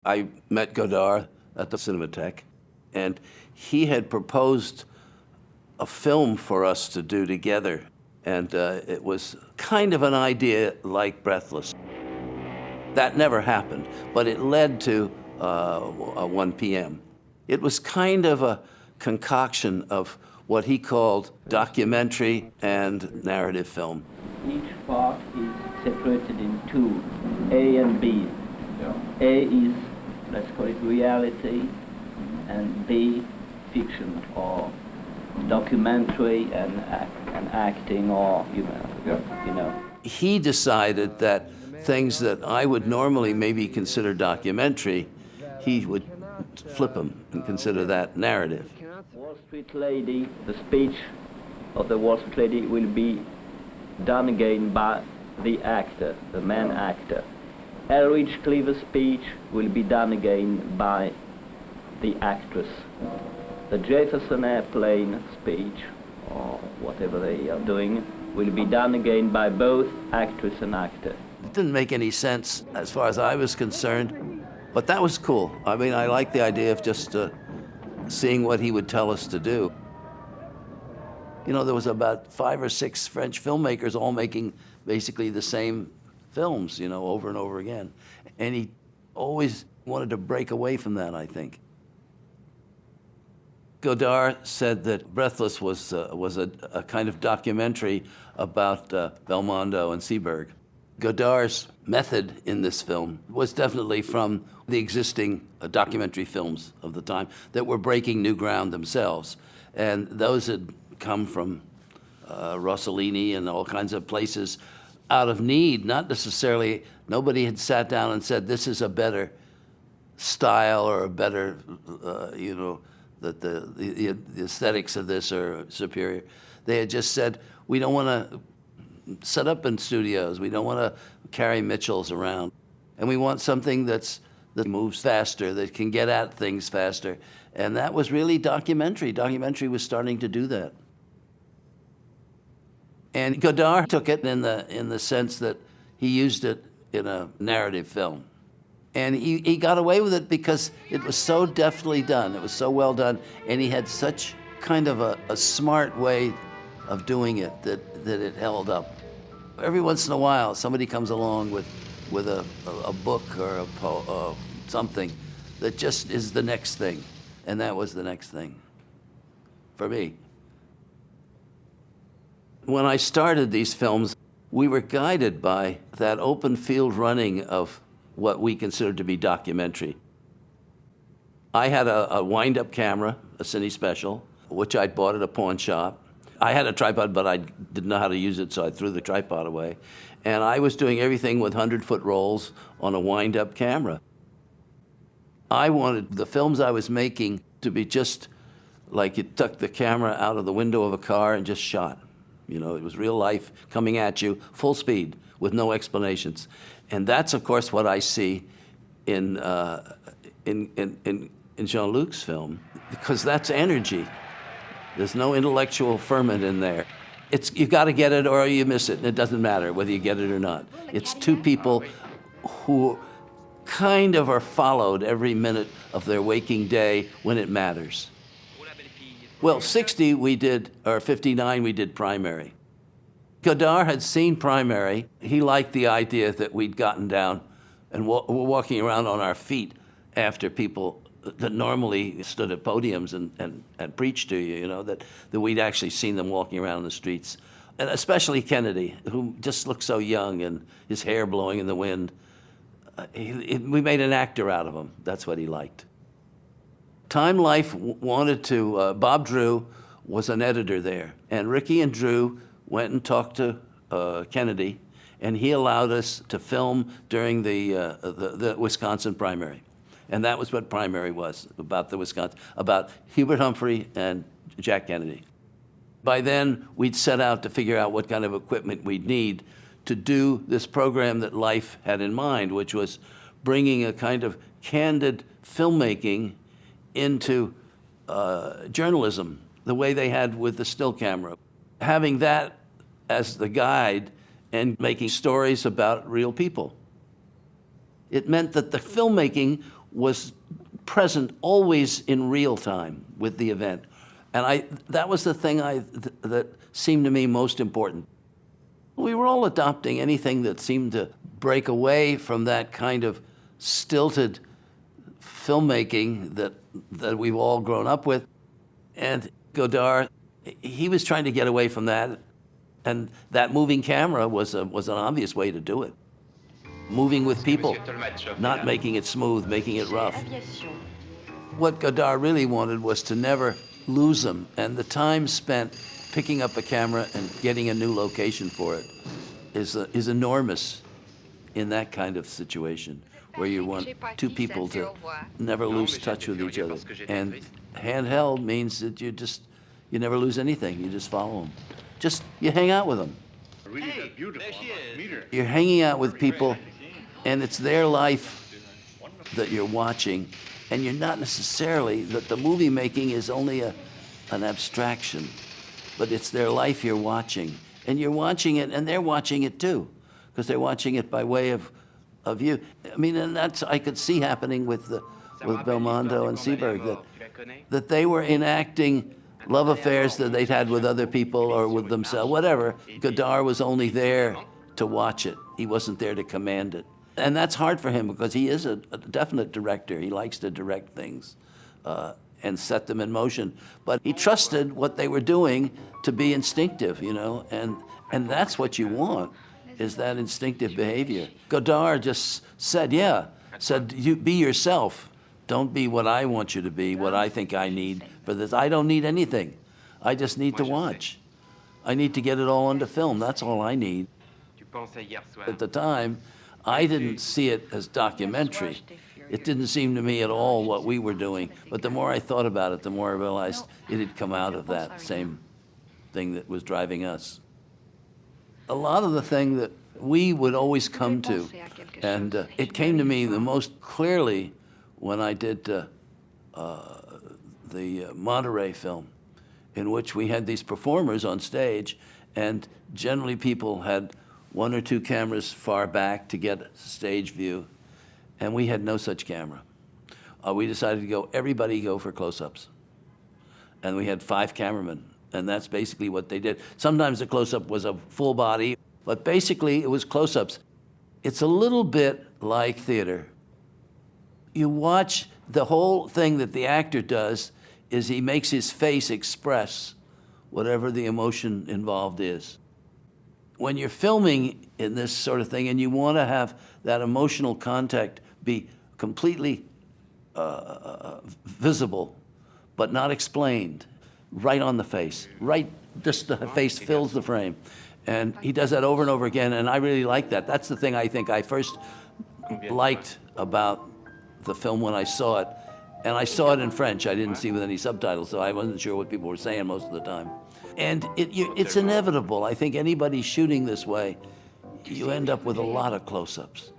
I met Godard at the Cinematheque, and he had proposed a film for us to do together. And it was kind of an idea like Breathless. That never happened, but it led to 1 p.m. It was kind of a concoction of what he called documentary and narrative film. Each part is separated in two, A and B. Yeah. A is, let's call it reality, and B, fiction or documentary and acting or, He decided that things that I would normally maybe consider documentary, he would flip them and consider that narrative. Wall Street Lady, the speech of the Wall Street Lady will be done again by the actor, the man actor. Elridge Cleaver's speech will be done again by the actress. The Jefferson Airplane speech, or whatever they are doing, will be done again by both actress and actor. It didn't make any sense as far as I was concerned, but that was cool. I mean, I liked the idea of just seeing what he would tell us to do. You know, there was about 5 or 6 French filmmakers all making basically the same films, over and over again. And he always wanted to break away from that, I think. Godard said that Breathless was a kind of documentary about Belmondo and Seberg. Godard's method in this film was definitely from the existing documentary films of the time that were breaking new ground themselves. And those had come from Rossellini and all kinds of places out of need, not necessarily, nobody had sat down and said, this is a better style or a better, that the aesthetics of this are superior. They had just said, we don't want to set up in studios. We don't want to carry Mitchells around. And we want something that moves faster, that can get at things faster. And that was really documentary. Documentary was starting to do that. And Godard took it in the sense that he used it in a narrative film. And he got away with it because it was so deftly done. It was so well done. And he had such kind of a smart way of doing it that it held up. Every once in a while, somebody comes along with a book or something that just is the next thing. And that was the next thing for me. When I started these films, we were guided by that open field running of what we considered to be documentary. I had a wind-up camera, a Cine Special, which I'd bought at a pawn shop. I had a tripod, but I didn't know how to use it, so I threw the tripod away. And I was doing everything with 100-foot rolls on a wind-up camera. I wanted the films I was making to be just like you tuck the camera out of the window of a car and just shot. It was real life coming at you, full speed, with no explanations. And that's, of course, what I see in Jean-Luc's film, because that's energy. There's no intellectual ferment in there. You've got to get it or you miss it, and it doesn't matter whether you get it or not. It's two people who kind of are followed every minute of their waking day when it matters. Well, 60 we did, or 59 we did Primary. Godard had seen Primary. He liked the idea that we'd gotten down and were walking around on our feet after people that normally stood at podiums and preached to you, that we'd actually seen them walking around the streets. And especially Kennedy, who just looked so young and his hair blowing in the wind. We made an actor out of him. That's what he liked. Time Life wanted to, Bob Drew was an editor there, and Ricky and Drew went and talked to Kennedy, and he allowed us to film during the Wisconsin primary. And that was what Primary was, about about Hubert Humphrey and Jack Kennedy. By then, we'd set out to figure out what kind of equipment we'd need to do this program that Life had in mind, which was bringing a kind of candid filmmaking into journalism, the way they had with the still camera. Having that as the guide and making stories about real people. It meant that the filmmaking was present always in real time with the event. And that was the thing that seemed to me most important. We were all adopting anything that seemed to break away from that kind of stilted filmmaking that we've all grown up with. And Godard, he was trying to get away from that. And that moving camera was an obvious way to do it. Moving with people, not making it smooth, making it rough. What Godard really wanted was to never lose them. And the time spent picking up a camera and getting a new location for it is enormous in that kind of situation, where you want two people to never lose touch with each other. And handheld means that you never lose anything. You just follow them. You hang out with them. You're hanging out with people, and it's their life that you're watching, and you're not necessarily, that the movie making is only an abstraction, but it's their life you're watching. And you're watching it, and they're watching it too, because they're watching it by way of you. I mean, and that's, I could see happening with Belmondo and Seberg, that they were enacting love affairs that they'd had with other people or with themselves, whatever. Godard was only there to watch it. He wasn't there to command it. And that's hard for him, because he is a definite director. He likes to direct things and set them in motion. But he trusted what they were doing to be instinctive, you know, and that's what you want, is that instinctive behavior. Godard just said, you be yourself. Don't be what I want you to be, what I think I need for this. I don't need anything. I just need to watch. I need to get it all onto film. That's all I need. At the time, I didn't see it as documentary. It didn't seem to me at all what we were doing. But the more I thought about it, the more I realized it had come out of that same thing that was driving us. A lot of the thing that we would always come to, and it came to me the most clearly when I did the Monterey film, in which we had these performers on stage, and generally people had one or two cameras far back to get stage view, and we had no such camera. We decided to everybody go for close-ups. And we had 5 cameramen, and that's basically what they did. Sometimes the close-up was a full body, but basically it was close-ups. It's a little bit like theater. You watch, the whole thing that the actor does is he makes his face express whatever the emotion involved is. When you're filming in this sort of thing and you want to have that emotional contact be completely visible, but not explained, right on the face, just the face fills the frame. And he does that over and over again, and I really like that. That's the thing I think I first liked about the film when I saw it. And I saw it in French. I didn't see it with any subtitles, so I wasn't sure what people were saying most of the time. And it's inevitable. I think anybody shooting this way, you end up with a lot of close-ups.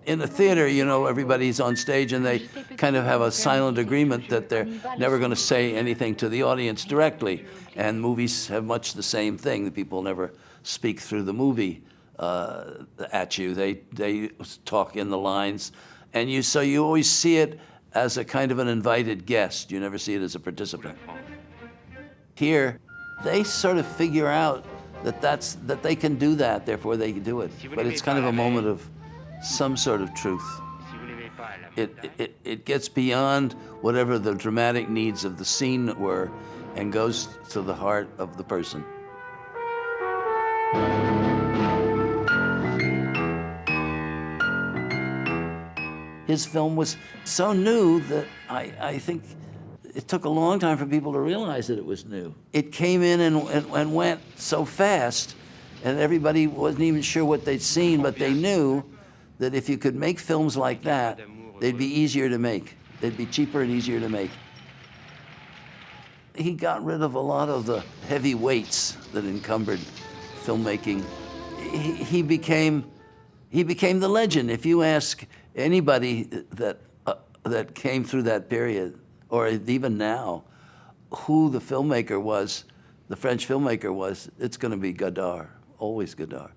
In a theater, you know, everybody's on stage and they kind of have a silent agreement that they're never going to say anything to the audience directly. And movies have much the same thing. The people never speak through the movie at you. They talk in the lines. And so you always see it as a kind of an invited guest. You never see it as a participant. Here, they sort of figure out that they can do that, therefore they can do it. But it's kind of a moment of some sort of truth. It gets beyond whatever the dramatic needs of the scene were and goes to the heart of the person. His film was so new that I think it took a long time for people to realize that it was new. It came in and went so fast, and everybody wasn't even sure what they'd seen, but they knew that if you could make films like that, they'd be easier to make. They'd be cheaper and easier to make. He got rid of a lot of the heavy weights that encumbered filmmaking. He became the legend. If you ask anybody that came through that period, or even now, who the filmmaker was, the French filmmaker was, it's going to be Godard, always Godard.